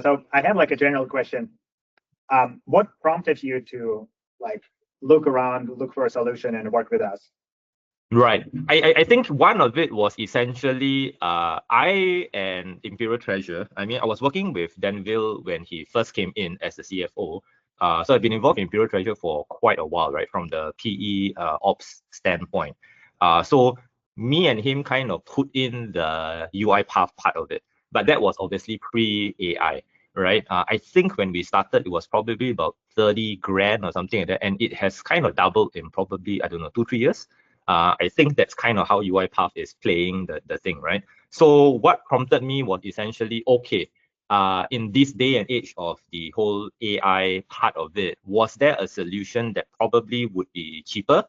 So I have like a general question. What prompted you to like look around, look for a solution, and work with us? Right. I think one of it was essentially I and Imperial Treasure. I mean, I was working with Denville when he first came in as the CFO. So I've been involved in Imperial Treasure for quite a while, right, from the PE ops standpoint. So me and him kind of put in the UiPath part of it, but that was obviously pre-AI, right? I think when we started, it was probably about 30 grand or something like that, and it has kind of doubled in probably, I don't know, 2-3 years. I think that's kind of how UiPath is playing the thing, right? So what prompted me was essentially, okay, in this day and age of the whole AI part of it, was there a solution that probably would be cheaper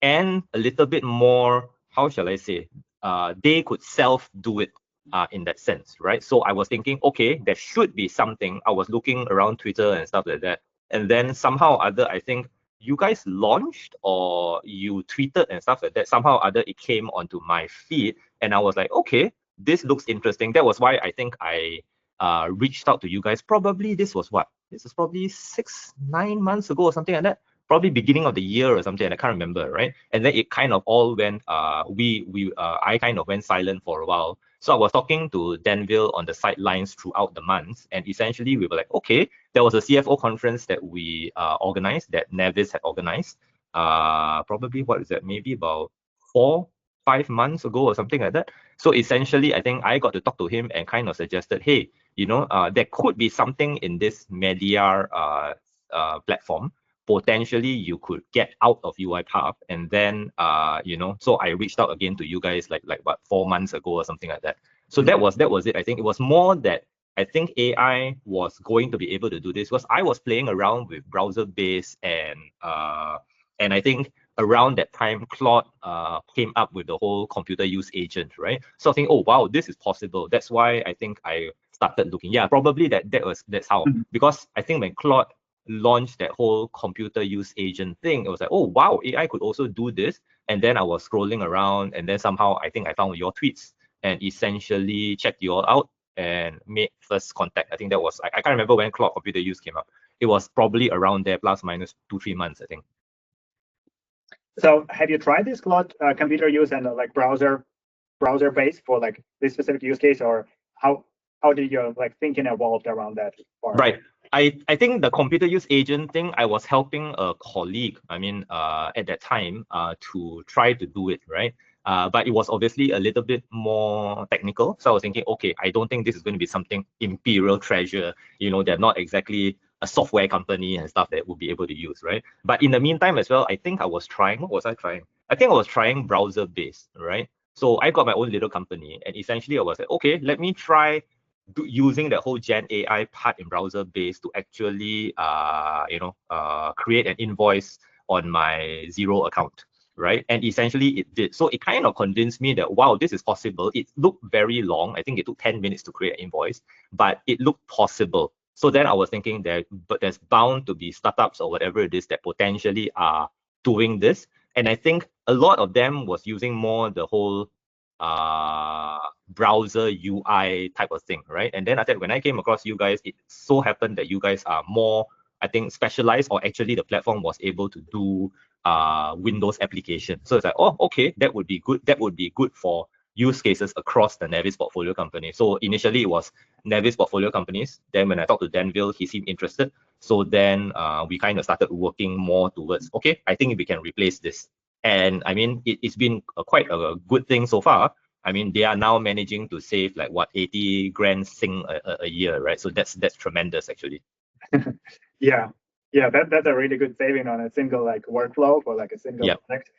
and a little bit more, how shall I say, they could self-do it in that sense, right? So I was thinking, okay, there should be something. I was looking around Twitter and stuff like that. And then somehow or other, I think you guys launched or you tweeted and stuff like that. Somehow or other, it came onto my feed. And I was like, okay, this looks interesting. That was why I think I reached out to you guys. Probably this was what? This is probably 6-9 months ago or something like that. Probably beginning of the year or something, I can't remember, right? And then it kind of all went, I kind of went silent for a while. So I was talking to Denville on the sidelines throughout the months, and essentially we were like, okay, there was a CFO conference that we organized, that Nevis had organized. Probably what is that? Maybe about 4-5 months ago or something like that. So essentially, I think I got to talk to him and kind of suggested, hey, there could be something in this Mediar platform. Potentially you could get out of UiPath, and then so I reached out again to you guys like what, 4 months ago or something like that. So that was it. I think it was more that I think AI was going to be able to do this, because I was playing around with browser based and I think around that time Claude came up with the whole computer use agent, right? So I think, oh wow, this is possible. That's why I think I started looking. Yeah, probably that's how. Because I think when Claude launched that whole computer use agent thing, it was like, oh wow, AI could also do this. And then I was scrolling around, and then somehow I think I found your tweets and essentially checked you all out and made first contact. I think that was, I can't remember when Cloud Computer Use came up. It was probably around there, plus minus 2-3 months, I think. So have you tried this Cloud Computer Use and like browser based for like this specific use case, or how did your like thinking evolved around that part? Right. I think the computer use agent thing, I was helping a colleague, at that time, to try to do it, right? But it was obviously a little bit more technical. So I was thinking, okay, I don't think this is going to be something Imperial Treasure, they're not exactly a software company and stuff that would be able to use, right? But in the meantime as well, I think I was trying, what was I trying? I think I was trying browser-based, right? So I got my own little company, and essentially I was like, okay, let me try using the whole Gen AI part in browser base to actually create an invoice on my Xero account, right? And essentially it did. So it kind of convinced me that, wow, this is possible. It looked very long. I think it took 10 minutes to create an invoice, but it looked possible. So then I was thinking but there's bound to be startups or whatever it is that potentially are doing this. And I think a lot of them was using more the whole browser UI type of thing, right? And then I said, when I came across you guys, it so happened that you guys are more, I think, specialized, or actually the platform was able to do Windows application. So it's like, oh, okay, that would be good. That would be good for use cases across the Nevis portfolio company. So initially it was Nevis portfolio companies. Then when I talked to Denville, he seemed interested. So then we kind of started working more towards, okay, I think we can replace this. And I mean, it's been quite a good thing so far. I mean, they are now managing to save like what, 80 grand Sing a year, right? So that's tremendous, actually. Yeah, that's a really good saving on a single like workflow for like a single product.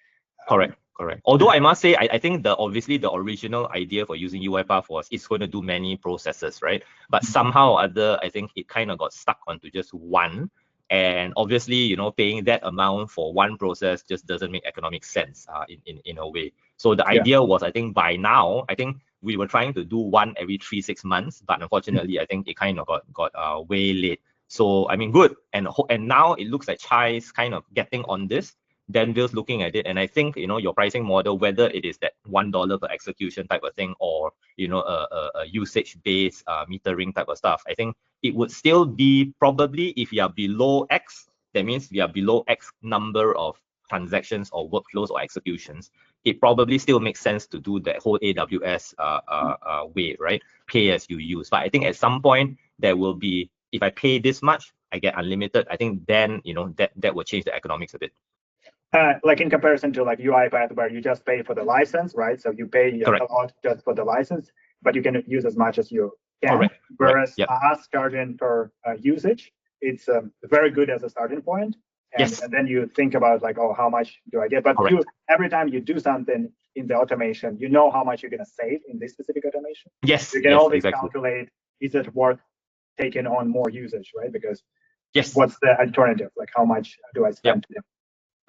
Correct. Although I must say, I think obviously the original idea for using UiPath was it's going to do many processes, right? But somehow or other, I think it kind of got stuck onto just one. And obviously, paying that amount for one process just doesn't make economic sense in a way. So the idea was, I think by now, I think we were trying to do one every 3-6 months, but unfortunately, I think it kind of got way late. So I mean, good. And now it looks like Chai is kind of getting on this. Denville's looking at it, and I think, you know, your pricing model, whether it is that $1 per execution type of thing, or, you know, a usage-based metering type of stuff, I think it would still be probably, if you are below X, that means we are below X number of transactions or workflows or executions, it probably still makes sense to do that whole AWS way, right? Pay as you use. But I think at some point there will be, if I pay this much, I get unlimited. I think then, you know, that will change the economics a bit. Like in comparison to like UiPath, where you just pay for the license, right? So you pay a lot just for the license, but you can use as much as you can. Correct. Whereas Yep. us charging per usage, it's very good as a starting point. And then you think about like, oh, how much do I get? But every time you do something in the automation, you know how much you're going to save in this specific automation. Yes. You can always calculate, is it worth taking on more usage, right? Because what's the alternative? Like, how much do I spend?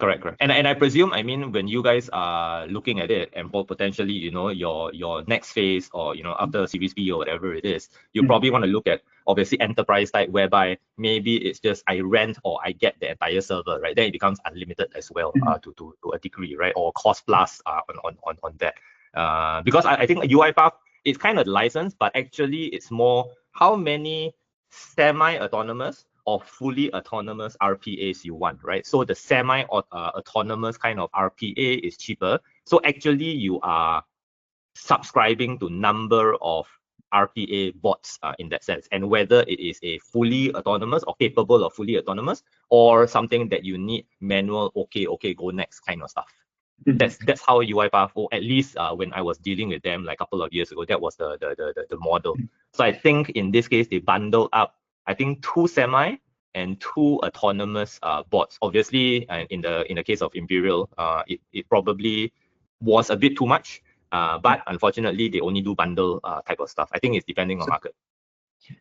Correct. And I presume, I mean, when you guys are looking at it and potentially, you know, your next phase, or, you know, after Series B or whatever it is, you probably want to look at obviously enterprise type, whereby maybe it's just I rent or I get the entire server, right? Then it becomes unlimited as well, to a degree, right? Or cost plus on that. Because I think UiPath is kind of licensed, but actually it's more how many semi-autonomous or fully autonomous RPAs you want, right? So the semi-autonomous kind of RPA is cheaper. So actually you are subscribing to number of RPA bots in that sense, and whether it is a fully autonomous or capable of fully autonomous, or something that you need manual, okay, go next kind of stuff. That's how UiPath, or at least when I was dealing with them like a couple of years ago, that was the model. So I think in this case they bundled up, I think 2 semi and 2 autonomous bots. Obviously, in the case of Imperial, it probably was a bit too much, but unfortunately they only do bundle type of stuff. I think it's depending on market.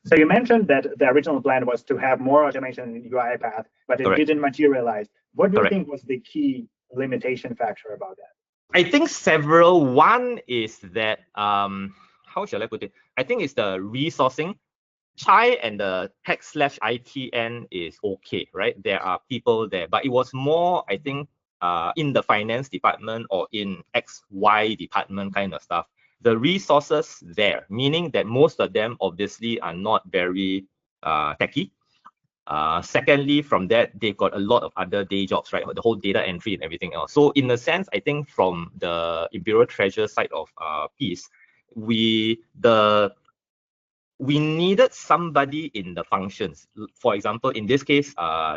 So you mentioned that the original plan was to have more automation in UiPath, but it didn't materialize. What do you think was the key limitation factor about that? I think several. One is that, how shall I put it? I think it's the resourcing. Chai and the tech/ITN is okay, right? There are people there, but it was more, I think, in the finance department or in XY department kind of stuff. The resources there, meaning that most of them obviously are not very techy. Secondly, from that, they've got a lot of other day jobs, right? The whole data entry and everything else. So in a sense, I think from the Imperial Treasure side of piece, we needed somebody in the functions. For example, in this case,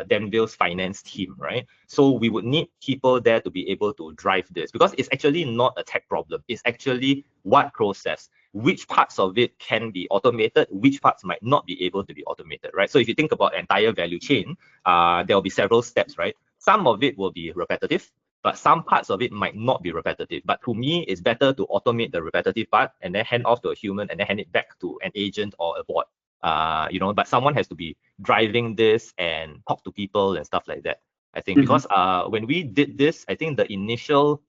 Denville's finance team, right? So we would need people there to be able to drive this, because it's actually not a tech problem. It's actually what process, which parts of it can be automated, which parts might not be able to be automated, right? So if you think about entire value chain, there will be several steps, right? Some of it will be repetitive, but some parts of it might not be repetitive. But to me, it's better to automate the repetitive part and then hand off to a human and then hand it back to an agent or a bot. You know, but someone has to be driving this and talk to people and stuff like that. I think because when we did this, I think the initial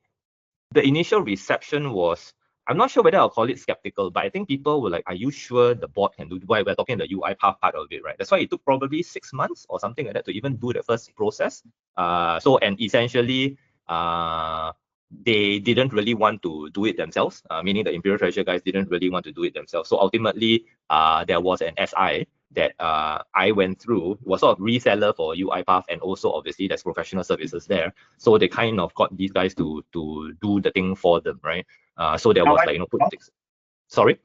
reception was, I'm not sure whether I'll call it skeptical, but I think people were like, are you sure the bot can do? Why we're talking the UiPath part of it, right? That's why it took probably 6 months or something like that to even do the first process. And essentially, they didn't really want to do it themselves, meaning the Imperial Treasure guys didn't really want to do it themselves. So ultimately, there was an SI that I went through, was sort of reseller for UiPath, and also obviously there's professional services there. So they kind of got these guys to do the thing for them, right? So there was like, you know, put things. Sorry?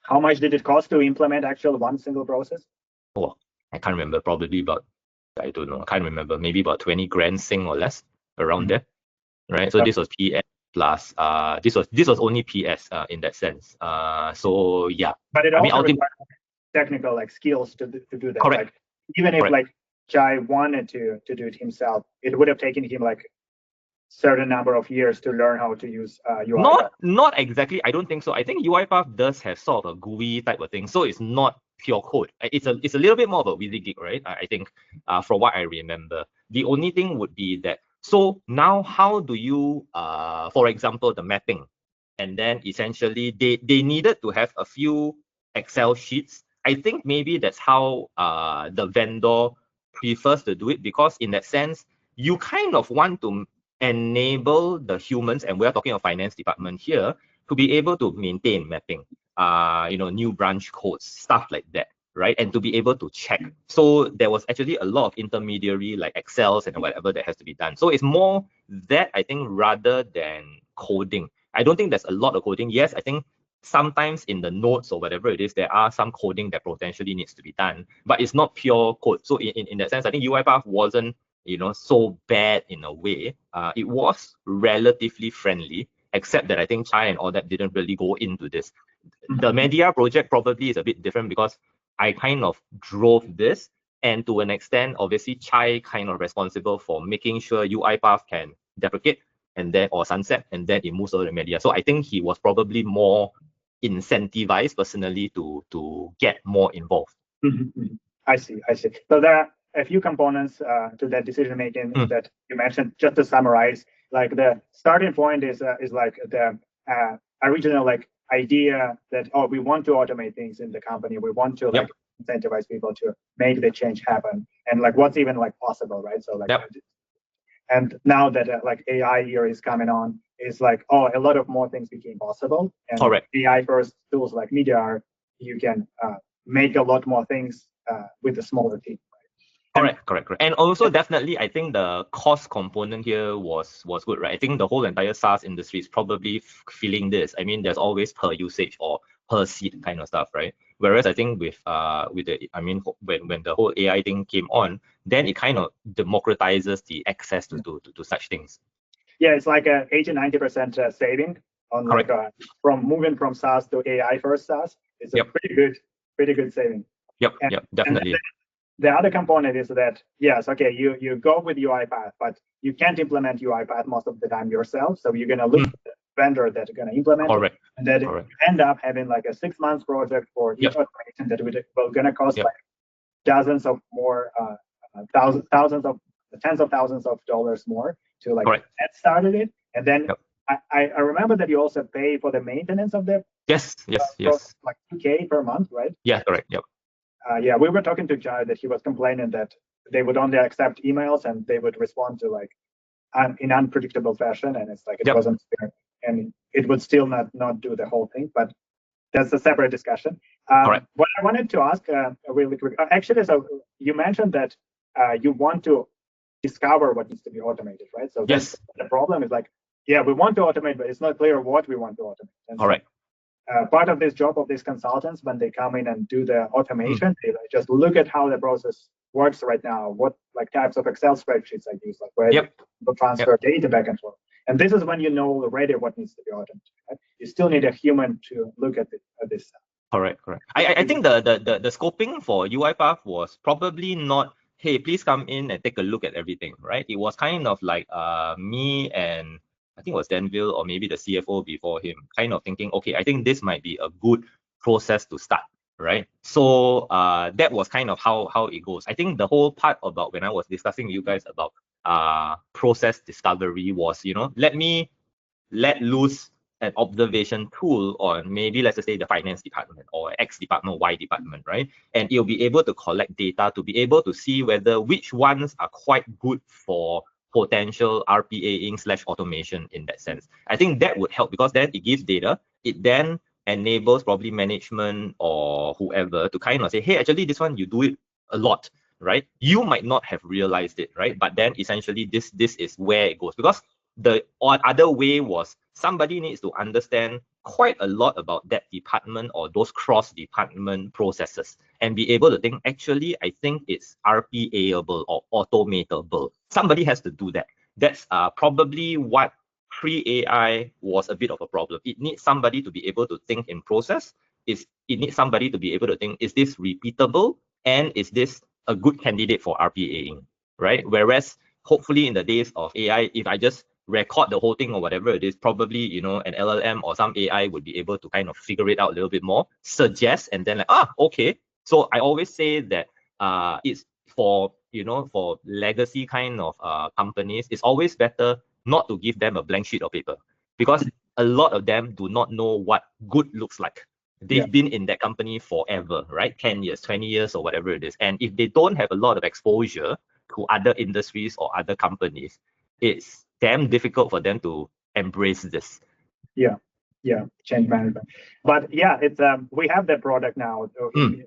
How much did it cost to implement actual one single process? Oh, I can't remember. Probably about, I don't know, I can't remember. Maybe about 20 grand Sing or less, around there. Right, so this was PS plus. This was only PS in that sense. So yeah. But it also requires technical like skills to do that. Correct. Like, even if like Chai wanted to do it himself, it would have taken him like certain number of years to learn how to use UiPath. Not exactly. I don't think so. I think UiPath does have sort of a GUI type of thing, so it's not pure code. It's a little bit more of a WYSIWYG, right? I think from what I remember, the only thing would be that. So now how do you, for example, the mapping, and then essentially they needed to have a few Excel sheets. I think maybe that's how the vendor prefers to do it, because in that sense, you kind of want to enable the humans, and we're talking of finance department here, to be able to maintain mapping, new branch codes, stuff like that, right? And to be able to check. So there was actually a lot of intermediary like Excels and whatever that has to be done. So it's more that, I think, rather than coding. I don't think there's a lot of coding. Yes, I think sometimes in the notes or whatever it is, there are some coding that potentially needs to be done, but it's not pure code. So in that sense, I think UiPath wasn't, so bad in a way. It was relatively friendly, except that I think Chai and all that didn't really go into this. The Mediar project probably is a bit different because I kind of drove this, and to an extent, obviously Chai kind of responsible for making sure UiPath can deprecate and then or sunset, and then it moves over to Mediar. So I think he was probably more incentivized personally to get more involved. I see. So there are a few components to that decision making that you mentioned. Just to summarize, like the starting point is like the original like idea that we want to automate things in the company. We want to like incentivize people to make the change happen, and like what's even like possible, right? So like, and now that like AI here is coming on, is like a lot of more things became possible. And AI first tools like Mediar, you can make a lot more things with a smaller team. Correct. And also definitely, I think the cost component here was good, right? I think the whole entire SaaS industry is probably feeling this. I mean, there's always per usage or per seat kind of stuff, right? Whereas I think with the, I mean, when the whole AI thing came on, then it kind of democratizes the access to such things. Yeah, it's like a 80-90% saving on like from moving from SaaS to AI first SaaS. It's a pretty good saving. Yep, definitely. The other component is that, yes, okay, you go with UiPath, but you can't implement UiPath most of the time yourself. So you're going to look at the vendor that's going to implement it. And then you end up having like a 6-month project for each automation that will going to cost like dozens of more, thousands of tens of thousands of dollars more to like get started it. And then I remember that you also pay for the maintenance of the yes, like $2,000 per month, right? Yeah, correct. Yep. Yeah, we were talking to Jai that he was complaining that they would only accept emails and they would respond to like in unpredictable fashion, and it's like it wasn't fair, and it would still not do the whole thing. But that's a separate discussion. What I wanted to ask really quick, actually, so you mentioned that you want to discover what needs to be automated, right? So that's the problem is like, we want to automate, but it's not clear what we want to automate. And part of this job of these consultants, when they come in and do the automation, they like, just look at how the process works right now, what like types of Excel spreadsheets I use, like where to transfer data back and forth. And this is when you know already what needs to be automated. Right? You still need a human to look at this. Correct. I think the scoping for UiPath was probably not, hey, please come in and take a look at everything, right? It was kind of like me and I think it was Denville or maybe the CFO before him, kind of thinking, okay, I think this might be a good process to start, right? So that was kind of how it goes. I think the whole part about when I was discussing with you guys about process discovery was, let loose an observation tool on maybe, let's just say, the finance department or X department, Y department, right? And it'll be able to collect data to be able to see whether which ones are quite good for potential RPAing / automation in that sense. I think that would help because then it gives data. It then enables probably management or whoever to kind of say, hey, actually this one you do it a lot, right? You might not have realized it, right? But then essentially this is where it goes, because the other way was somebody needs to understand quite a lot about that department or those cross-department processes and be able to think, actually, I think it's RPA-able or automatable. Somebody has to do that. That's probably what pre-AI was a bit of a problem. It needs somebody to be able to think in process. It needs somebody to be able to think, is this repeatable? And is this a good candidate for RPAing, right? Whereas hopefully in the days of AI, if I just record the whole thing or whatever it is, probably, an LLM or some AI would be able to kind of figure it out a little bit more, suggest, and then like, okay. So I always say that it's for legacy kind of companies, it's always better not to give them a blank sheet of paper, because a lot of them do not know what good looks like. They've been in that company forever, right? 10 years, 20 years or whatever it is. And if they don't have a lot of exposure to other industries or other companies, it's damn difficult for them to embrace this. Yeah, change management. But yeah, it's we have that product now,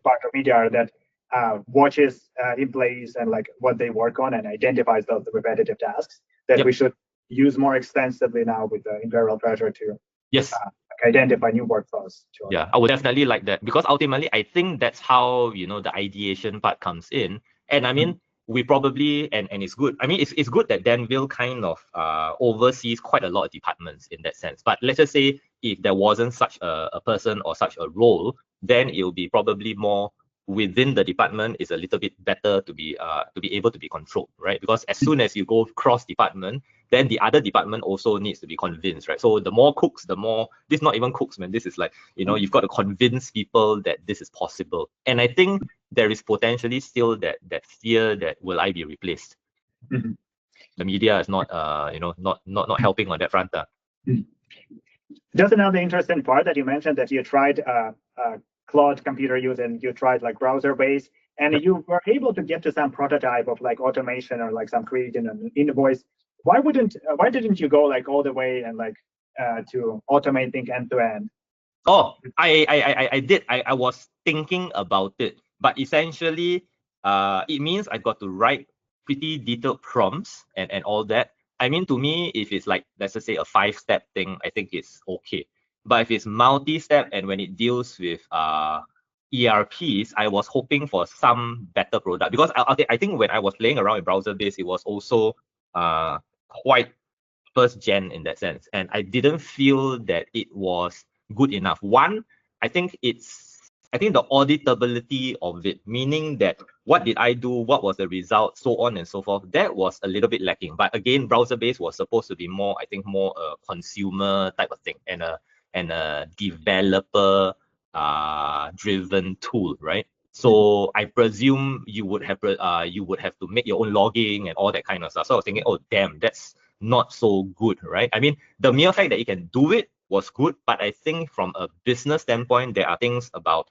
part of Mediar, that watches employees and like what they work on and identifies those repetitive tasks that we should use more extensively now with the Imperial Treasure to identify new workflows. Yeah, I would definitely like that, because ultimately I think that's how, you know, the ideation part comes in. And I mean, we probably, and it's good. I mean, it's good that Denville kind of oversees quite a lot of departments in that sense. But let's just say if there wasn't such a person or such a role, then it will be probably more within the department is a little bit better to be able to be controlled, right? Because as soon as you go cross department, then the other department also needs to be convinced, right? So the more cooks, the more, this is not even cooks, man. This is like, you know, you've got to convince people that this is possible. And I think there is potentially still that fear that will I be replaced? The media is not, you know, not helping on that front. Just another interesting part that you mentioned, that you tried cloud computer use and you tried like browser based, and you were able to get to some prototype of like automation or like some creating an invoice. Why didn't you go like all the way and like to automate things end to end? Oh, I did. I was thinking about it, but essentially, it means I got to write pretty detailed prompts and all that. I mean, to me, if it's like, let's just say a 5-step thing, I think it's okay. But if it's multi-step and when it deals with ERPs, I was hoping for some better product, because I think when I was playing around with browser-based, it was also quite first gen in that sense, and I didn't feel that it was good enough. One, I think the auditability of it, meaning that what did I do, what was the result, so on and so forth, that was a little bit lacking. But again, browser-based was supposed to be more, I think, more a consumer type of thing and a developer driven tool, right? So I presume you would have to make your own logging and all that kind of stuff. So I was thinking, oh damn, that's not so good, right? I mean, the mere fact that you can do it was good, but I think from a business standpoint, there are things about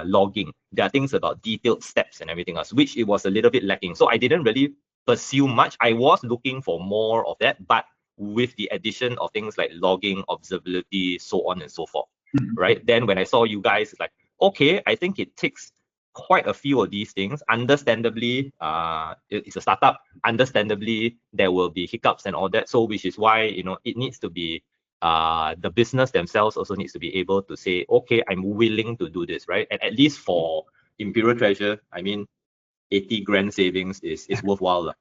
logging, there are things about detailed steps and everything else, which it was a little bit lacking. So I didn't really pursue much. I was looking for more of that, but with the addition of things like logging, observability, so on and so forth, right? Then when I saw you guys, it's like, okay, I think it takes quite a few of these things. Understandably, it's a startup. Understandably, there will be hiccups and all that. So which is why, you know, it needs to be the business themselves also needs to be able to say, okay, I'm willing to do this, right? And at least for Imperial Treasure, I mean, 80 grand savings is worthwhile.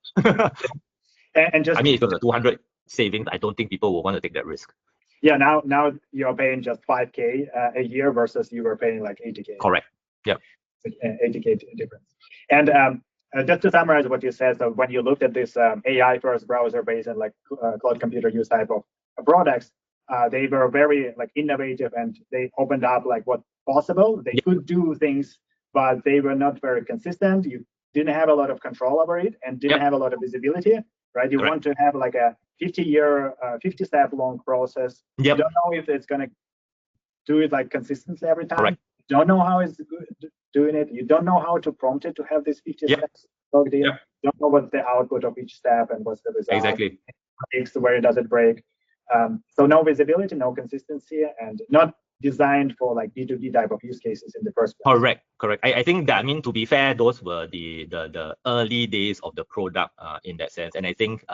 and just, I mean, if it was a 200 savings, I don't think people will want to take that risk. Yeah, now you're paying just 5K a year versus you were paying like 80K. Correct. Yep. 80K difference. And just to summarize what you said, so when you looked at this AI first browser based and like cloud computer use type of products, they were very like innovative and they opened up like what's possible. They could do things, but they were not very consistent. You didn't have a lot of control over it and didn't have a lot of visibility, right? You want to have like a 50-step long process. You don't know if it's going to do it like consistently every time. You don't know how it's doing it. You don't know how to prompt it to have these 50 steps logged in. You don't know what's the output of each step and what's the result. Exactly. Where does it break? So no visibility, no consistency, and not designed for like B2B type of use cases in the first place. Correct. I think that, I mean, to be fair, those were the early days of the product in that sense. And I think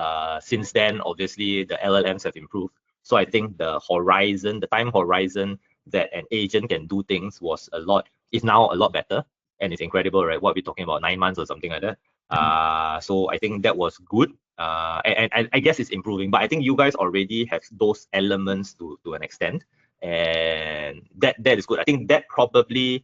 since then, obviously, the LLMs have improved. So I think the time horizon that an agent can do things is now a lot better. And it's incredible, right? What we're talking about, 9 months or something like that. So I think that was good. And I guess it's improving, but I think you guys already have those elements to an extent. And that is good. I think that probably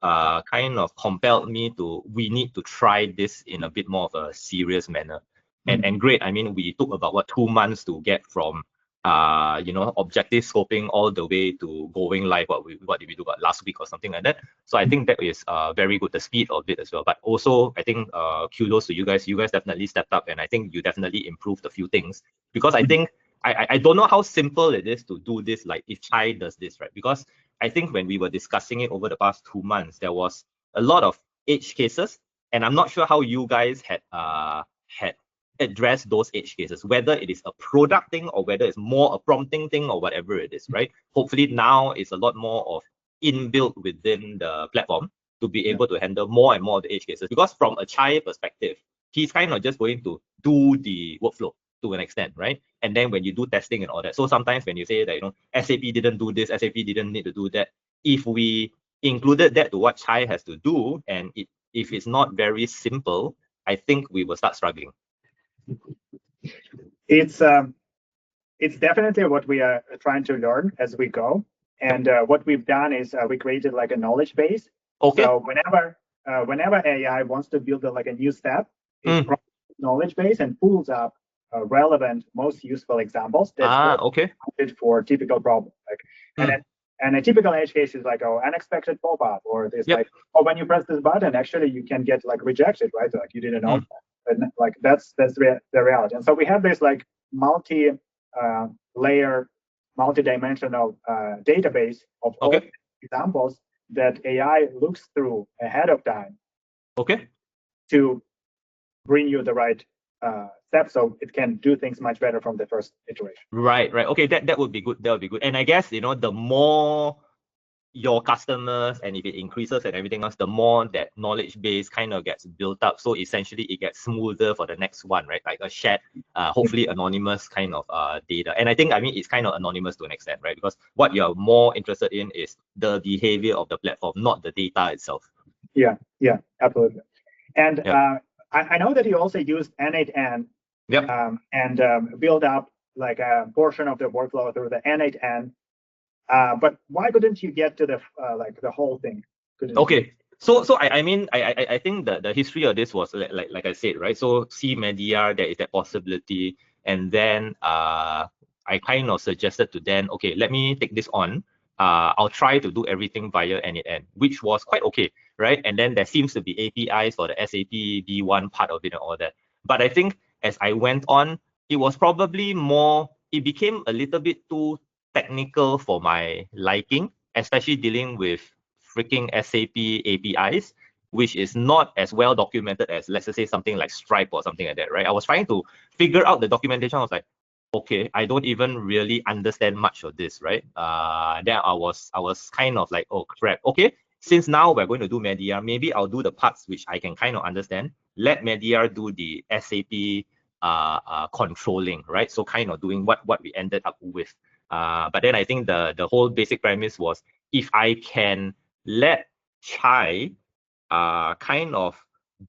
kind of compelled me we need to try this in a bit more of a serious manner. And great, I mean, we took about 2 months to get from objective scoping all the way to going live. What did we do about last week or something like that? So I think that is very good, the speed of it as well. But also I think kudos to you guys. You guys definitely stepped up, and I think you definitely improved a few things, because I think I don't know how simple it is to do this, like if Chai does this, right? Because I think when we were discussing it over the past 2 months, there was a lot of edge cases, and I'm not sure how you guys had address those edge cases, whether it is a product thing or whether it's more a prompting thing or whatever it is, right? Hopefully now it's a lot more of inbuilt within the platform to be able to handle more and more of the edge cases. Because from a Chai perspective, he's kind of just going to do the workflow to an extent, right? And then when you do testing and all that, so sometimes when you say that, you know, SAP didn't do this, SAP didn't need to do that, if we included that to what Chai has to do, and if it's not very simple, I think we will start struggling. It's definitely what we are trying to learn as we go. And what we've done is we created like a knowledge base. Okay. So whenever AI wants to build like a new step, it's knowledge base and pulls up relevant, most useful examples that fit for typical problems. Like, and a typical edge case is like, oh, unexpected pop-up, or this like, oh, when you press this button, actually you can get like rejected, right? Like you didn't know that. And like that's the reality. And so we have this like multi-layer, multi-dimensional database of all examples that AI looks through ahead of time. To bring you the right steps, so it can do things much better from the first iteration. Right. Okay, that would be good. That would be good. And I guess, you know, the more your customers, and if it increases and everything else, the more that knowledge base kind of gets built up. So essentially it gets smoother for the next one, right? Like a shared, hopefully anonymous kind of data. And I think, I mean, it's kind of anonymous to an extent, right? Because what you're more interested in is the behavior of the platform, not the data itself. Yeah, absolutely. And I know that you also used n8n and build up like a portion of the workflow through the n8n. But why couldn't you get to the like the whole thing? So I mean, I think the history of this was like I said, right? So see Mediar, there is that possibility, and then I kind of suggested to Dan, okay, let me take this on. I'll try to do everything via n8n, which was quite okay, right? And then there seems to be APIs for the SAP B1 part of it and all that. But I think as I went on, it was probably more, it became a little bit too technical for my liking, especially dealing with freaking SAP APIs, which is not as well documented as, let's just say, something like Stripe or something like that, right? I was trying to figure out the documentation. I was like, okay, I don't even really understand much of this, right? Then I was kind of like, oh crap, okay, since now we're going to do Mediar, maybe I'll do the parts which I can kind of understand. Let Mediar do the SAP controlling, right? So kind of doing what we ended up with. But then I think the whole basic premise was, if I can let Chai kind of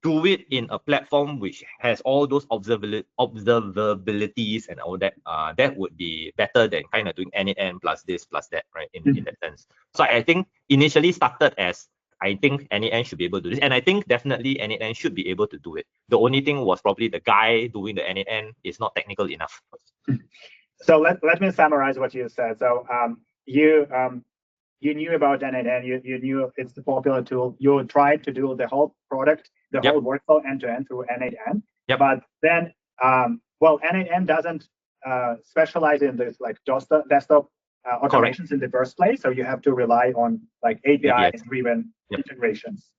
do it in a platform which has all those observabilities and all that, that would be better than kind of doing n8n plus this plus that, right? In that sense. So I think initially started as, I think n8n should be able to do this, and I think definitely n8n should be able to do it. The only thing was probably the guy doing the n8n is not technical enough. So let me summarize what you said. So you knew about n8n, you knew it's the popular tool. You tried to do the whole product, the whole workflow end to end through n8n. But then, well, n8n doesn't specialize in this like desktop automations in the first place. So you have to rely on like API-driven integrations.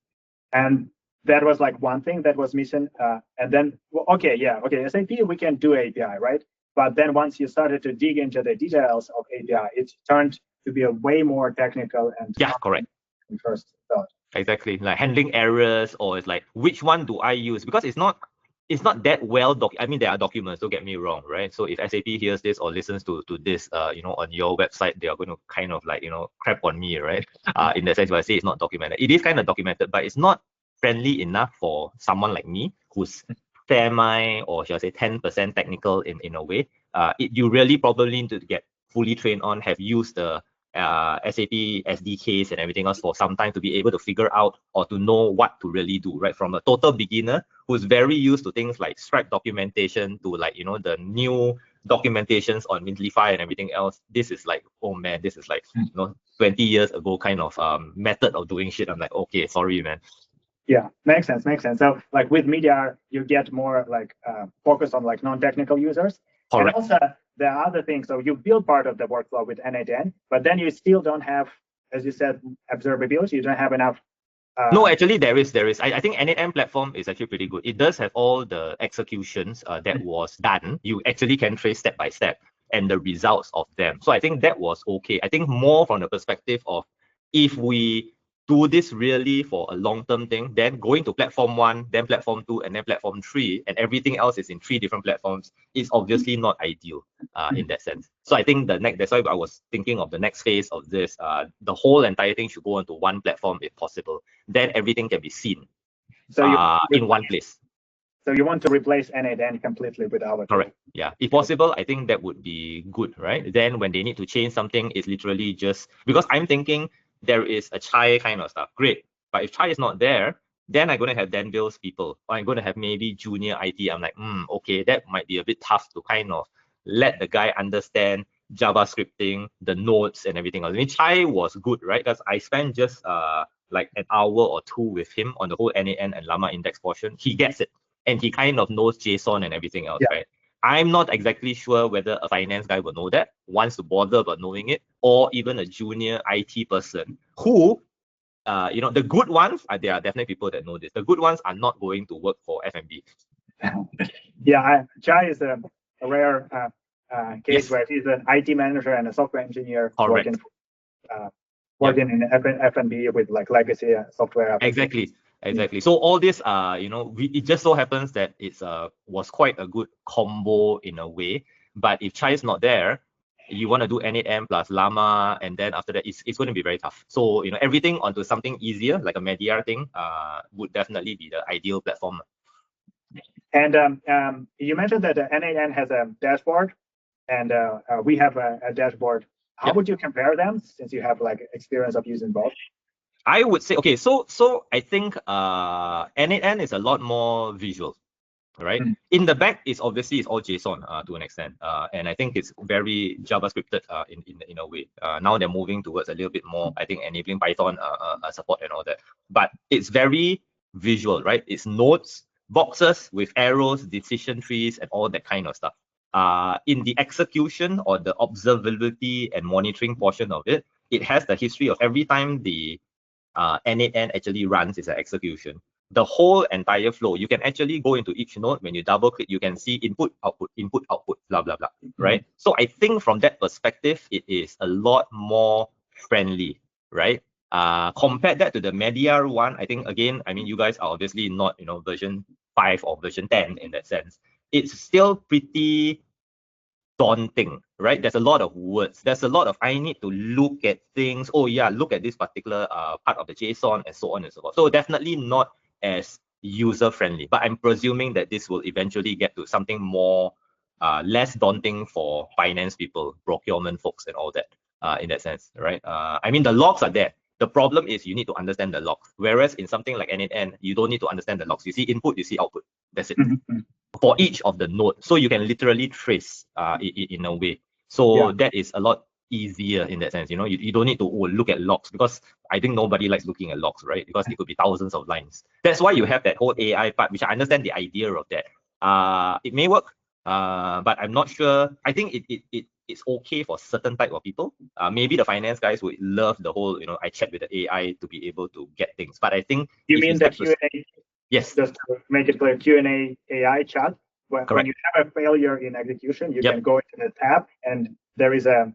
And that was like one thing that was missing. And then, well, SAP, we can do API, right? But then once you started to dig into the details of API, it turned to be a way more technical and correct. First thought. Exactly, like handling errors, or it's like, which one do I use? Because it's not that well I mean, there are documents, don't get me wrong, right? So if SAP hears this or listens to this, you know, on your website, they are going to kind of like, you know, crap on me, right? In the sense where I say it's not documented. It is kind of documented, but it's not friendly enough for someone like me who's semi, or shall I say 10% technical in a way. You really probably need to get fully trained on, have used the SAP SDKs and everything else for some time to be able to figure out or to know what to really do, right? From a total beginner who's very used to things like Stripe documentation to like, you know, the new documentations on Mintlify and everything else. This is like, oh man, this is like, you know, 20 years ago kind of method of doing shit. I'm like, okay, sorry, man. Yeah, makes sense. So like with Mediar, you get more like focus on like non-technical users. Correct. And also the other thing, so you build part of the workflow with n8n, but then you still don't have, as you said, observability. You don't have enough No, actually there is. I think n8n platform is actually pretty good. It does have all the executions that was done. You actually can trace step by step and the results of them. So I think that was okay. I think more from the perspective of if we do this really for a long-term thing, then going to platform 1, then platform 2, and then platform 3, and everything else is in 3 different platforms is obviously not ideal in that sense. So I think that's why I was thinking of the next phase of this. The whole entire thing should go onto one platform if possible. Then everything can be seen in one place. So you want to replace n8n completely with our tool. Correct. Yeah. If possible, I think that would be good, right? Then when they need to change something, it's literally just because I'm thinking there is a Chai kind of stuff. Great. But if Chai is not there, then I'm going to have Denville's people, or I'm going to have maybe junior IT. I'm like, okay, that might be a bit tough to kind of let the guy understand JavaScripting, the nodes and everything else. I mean, Chai was good, right? Because I spent just like an hour or 2 with him on the whole n8n and Llama index portion. He gets it. And he kind of knows JSON and everything else, right? I'm not exactly sure whether a finance guy will know that, wants to bother about knowing it, or even a junior IT person who, the good ones, there are definitely people that know this. The good ones are not going to work for F&B. Chai is a rare case where he's an IT manager and a software engineer working in F&B with like legacy software. Exactly. So all this, it just so happens that it's was quite a good combo in a way. But if Chai is not there, you want to do n8n plus Llama, and then after that, it's going to be very tough. So everything onto something easier, like a Mediar thing, would definitely be the ideal platform. And you mentioned that n8n has a dashboard, and we have a dashboard. How would you compare them, since you have like experience of using both? I would say, okay, so I think n8n is a lot more visual, right? In the back, it's all JSON to an extent, and I think it's very JavaScripted in a way. Now they're moving towards a little bit more, I think, enabling Python support and all that. But it's very visual, right? It's nodes, boxes with arrows, decision trees, and all that kind of stuff. In the execution or the observability and monitoring portion of it, it has the history of every time the n8n actually runs is an execution. The whole entire flow, you can actually go into each node. When you double click, you can see input, output, blah, blah, blah, right? So I think from that perspective, it is a lot more friendly, right? Compare that to the Mediar one, I think, again, I mean, you guys are obviously not, version 5 or version 10 in that sense. It's still pretty daunting, right? There's a lot of words. There's a lot of, I need to look at things. Oh yeah, look at this particular part of the JSON and so on and so forth. So definitely not as user-friendly, but I'm presuming that this will eventually get to something more, less daunting for finance people, procurement folks and all that in that sense, right? I mean, the logs are there. The problem is you need to understand the logs. Whereas in something like n8n, you don't need to understand the logs. You see input, you see output. That's it. For each of the nodes. So you can literally trace in a way. So that is a lot easier in that sense. You don't need to look at logs, because I think nobody likes looking at logs, right? Because it could be thousands of lines. That's why you have that whole AI part, which I understand the idea of that. It may work, but I'm not sure. I think it's okay for certain type of people. Maybe the finance guys would love the whole, I chat with the AI to be able to get things. But I think you mean the Q&A? Yes. Just to make it clear, Q&A AI chat. When you have a failure in execution, you can go into the tab, and there is a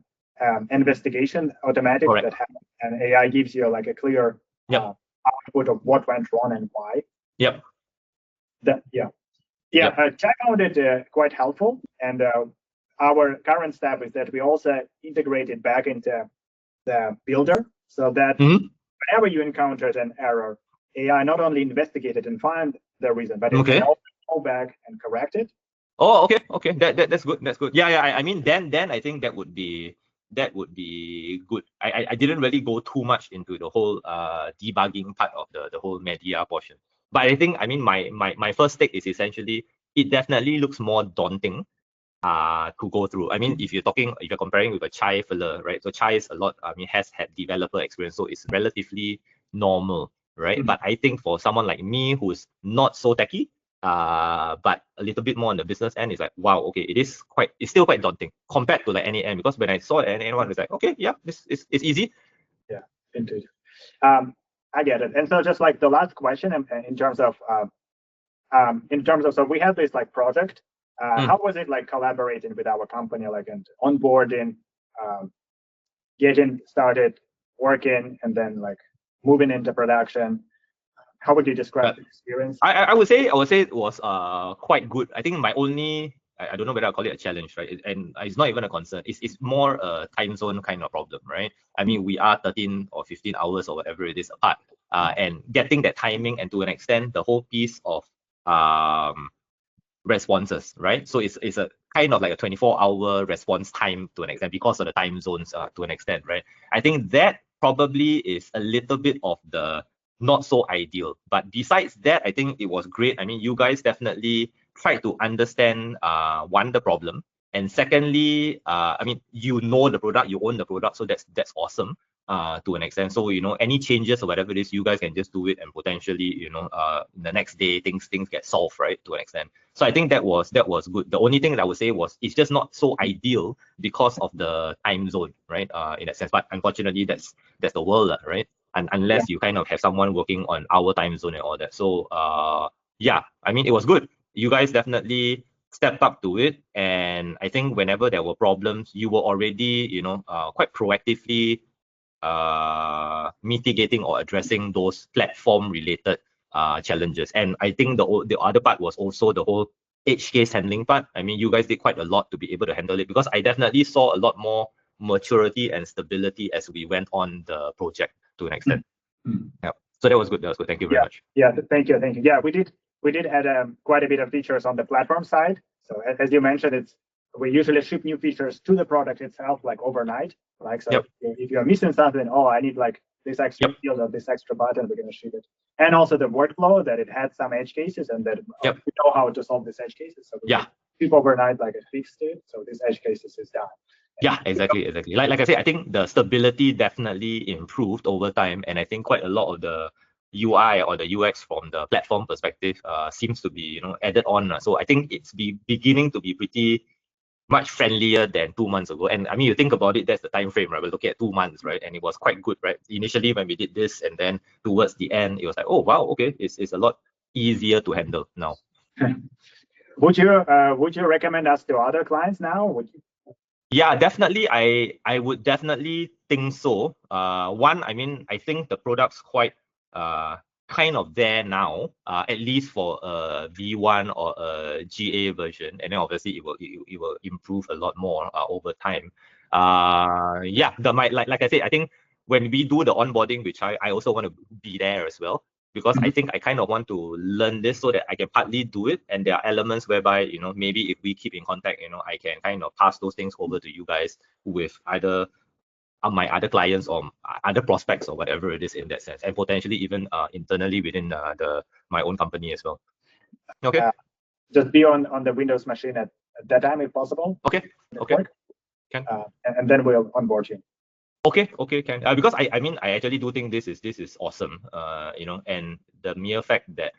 investigation automatic that happens, and AI gives you like a clear output of what went wrong and why. I found it quite helpful, and our current step is that we also integrate it back into the builder, so that whenever you encountered an error, AI not only investigate it and find the reason, but it can also go back and correct it. Oh, okay. That's good. That's good. Yeah. I mean, then I think that would be good. I didn't really go too much into the whole debugging part of the whole media portion. But I think, I mean, my first take is essentially it definitely looks more daunting to go through. I mean, if you're comparing with a Chai filler, right? So Chai is a lot, I mean, has had developer experience, so it's relatively normal, right? But I think for someone like me who's not so techy, but a little bit more on the business end, it's like, wow, okay, it's still quite daunting compared to like n8n, because when I saw n8n, it's like, okay, yeah, it's easy. Yeah, indeed. I get it. And so just like the last question in terms of so we have this like project. How was it like collaborating with our company, like and onboarding, getting started working, and then like moving into production? How would you describe the experience? I would say it was quite good. I think my only I don't know whether I call it a challenge, right? And it's not even a concern. It's more a time zone kind of problem, right? I mean, we are 13 or 15 hours or whatever it is apart, and getting that timing and to an extent the whole piece of responses, right? So it's a kind of like a 24-hour response time to an extent because of the time zones to an extent, right? I think that probably is a little bit of the not so ideal. But besides that, I think it was great. I mean, you guys definitely tried to understand one, the problem, and secondly, I mean, you know the product, you own the product, so that's awesome. To an extent. So, you know, any changes or whatever it is, you guys can just do it and potentially, you know, the next day things get solved, right? To an extent. So I think that was good. The only thing that I would say was it's just not so ideal because of the time zone, right? In that sense. But unfortunately, that's the world, right? And unless you kind of have someone working on our time zone and all that. So yeah, I mean, it was good. You guys definitely stepped up to it. And I think whenever there were problems, you were already, you know, quite proactively mitigating or addressing those platform related challenges. And I think the other part was also the whole edge case handling part. I mean, you guys did quite a lot to be able to handle it because I definitely saw a lot more maturity and stability as we went on the project to an extent. Yeah. So that was good. Thank you very much. Yeah, thank you. Yeah, we did add quite a bit of features on the platform side. So as you mentioned, we usually ship new features to the product itself like overnight. Like so, if you're missing something, I need like this extra field or this extra button, we're gonna ship it. And also the workflow that it had some edge cases and that we know how to solve these edge cases. So we ship overnight like a fix to it. So this edge cases is done. Yeah, exactly. Like I said, I think the stability definitely improved over time, and I think quite a lot of the UI or the UX from the platform perspective seems to be, you know, added on. So I think it's beginning to be pretty much friendlier than 2 months ago. And I mean, you think about it, that's the time frame, right? We're looking at 2 months, right? And it was quite good, right? Initially when we did this, and then towards the end, it was like, oh wow, okay, it's a lot easier to handle now. Would you recommend us to other clients now? Yeah, definitely. I would definitely think so. One, I mean, I think the product's quite kind of there now, at least for a V1 or a GA version, and then obviously it will improve a lot more over time. Yeah, like I said, I think when we do the onboarding, which I also want to be there as well, because I think I kind of want to learn this so that I can partly do it, and there are elements whereby, you know, maybe if we keep in contact, you know, I can kind of pass those things over to you guys with either my other clients or other prospects or whatever it is in that sense, and potentially even internally within my own company as well. Okay. Just be on the Windows machine at that time if possible. Okay. Can. And then we'll onboard you. Okay, can. Because I mean, I actually do think this is awesome. You know, and the mere fact that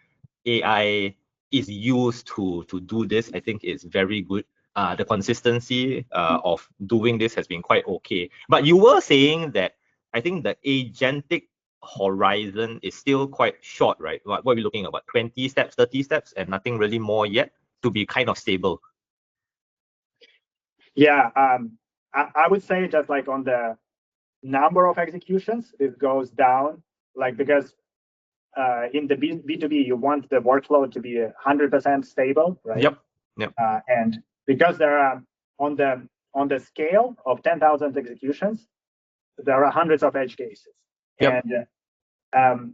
AI is used to do this, I think is very good. The consistency of doing this has been quite okay. But you were saying that I think the agentic horizon is still quite short, right? What are we looking at? About 20 steps, 30 steps, and nothing really more yet to be kind of stable. Yeah, I would say just like on the number of executions, it goes down, like because in the B2B, you want the workload to be 100% stable, right? Yep. And because there are on the scale of 10,000 executions, there are hundreds of edge cases. Yep. And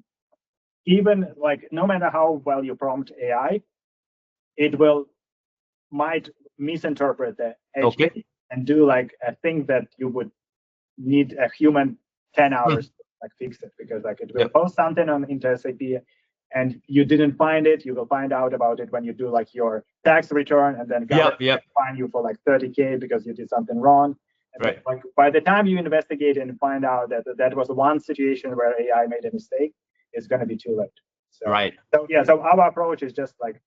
even like no matter how well you prompt AI, it might misinterpret the edge case and do like a thing that you would need a human 10 hours to like fix it, because like it will post something on into SAP and you didn't find it. You will find out about it when you do like your tax return, and then government fine you for like 30K because you did something wrong. And then, like by the time you investigate and find out that that was one situation where AI made a mistake, it's going to be too late. So so our approach is just like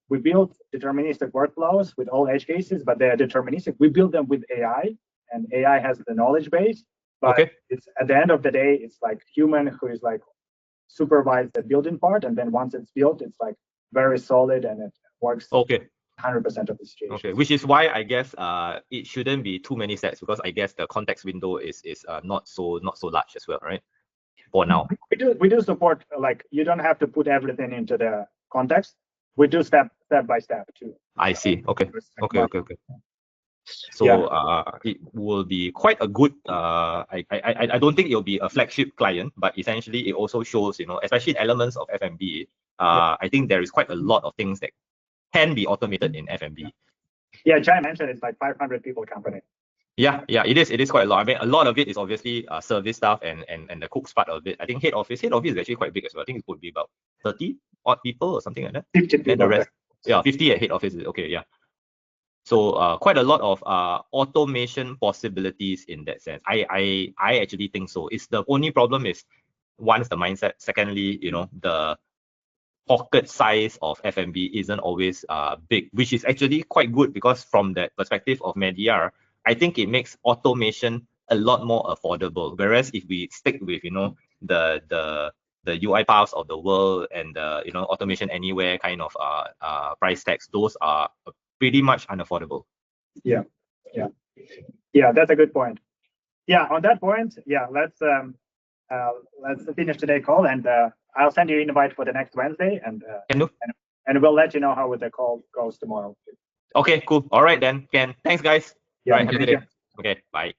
we build deterministic workflows with all edge cases, but they are deterministic. We build them with AI, and AI has the knowledge base. But it's at the end of the day, it's like human who is like supervise the building part, and then once it's built, it's like very solid and it works 100% of the situation. Okay, which is why I guess it shouldn't be too many sets, because I guess the context window is not so large as well, right? For now. We do support, like, you don't have to put everything into the context. We do step by step too. I see. Okay. So it will be quite a good I don't think it'll be a flagship client, but essentially it also shows, you know, especially elements of FMB. I think there is quite a lot of things that can be automated in FMB. Yeah, Chai mentioned it's like 500 people company. Yeah, it is quite a lot. I mean, a lot of it is obviously service staff and the cooks part of it. I think head office is actually quite big as well. I think it would be about 30 odd people or something like that. 50 people. And the rest, 50 at head office. Okay, yeah. So quite a lot of automation possibilities in that sense. I actually think so. It's the only problem is, one is the mindset. Secondly, you know, the pocket size of FMB isn't always big, which is actually quite good, because from that perspective of Mediar, I think it makes automation a lot more affordable. Whereas if we stick with, you know, the UiPaths of the world and the, you know, automation anywhere kind of price tags, those are pretty much unaffordable. Yeah, that's a good point. Yeah, on that point, let's finish today's call, and I'll send you an invite for the next Wednesday, and we'll let you know how the call goes tomorrow. Okay, cool. All right then, Ken. Thanks, guys. Yeah, all right, have a good day. Okay, bye.